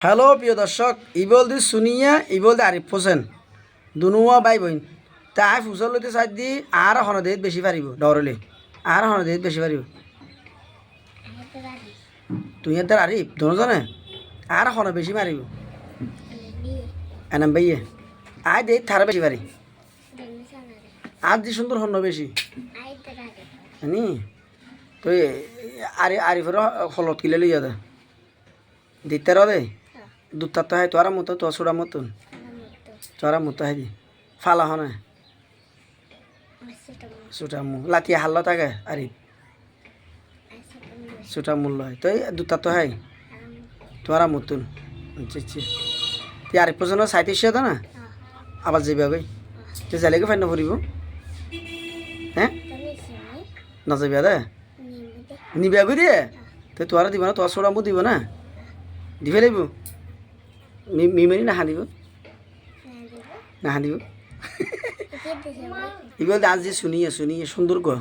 hello প্রিয় দর্শক, ইবলদি Sunniya ইবলদি Arif Hossain দুনুয়া by বোন তাই ফুসল লইতে চাই দি আর হনদেত বেশি পারিব ডরলে আর হনদেত বেশি পারিব তুই এর আরিফ দুজনে আর হন বেশি মারিব এনাম ভাইয়ে আয় দে থারা বেশি পারি আর যে সুন্দর হন বেশি নি তুই আরিফের হলত কিলে লইয়া দে দিতে রে দুধ তো হয় তোরা মতো তো ছোড়া মতন তোরা মতো হয় দি ফালা হনে ছোটা মু লাতিয়া হাল্ল থাকে আরিফ ছোটা মূল্য হয় তো দুধ তো হয় তোরা মতন তুই আরিফ পর্যন্ত সাঁত্রিশ তো না আবার যাবি আগে তুই যাইলে ফাইন ফুরিব হ্যাঁ না যাবি দে নিবি আগে দিয়ে তুই তোরা দিব না তোর ছোড়া মু দিব না দিবে লাগিব মিমারি না হাঁদিব না হাঁদিব এগুলো আজ যে শুনিয়ে সুন্দর গো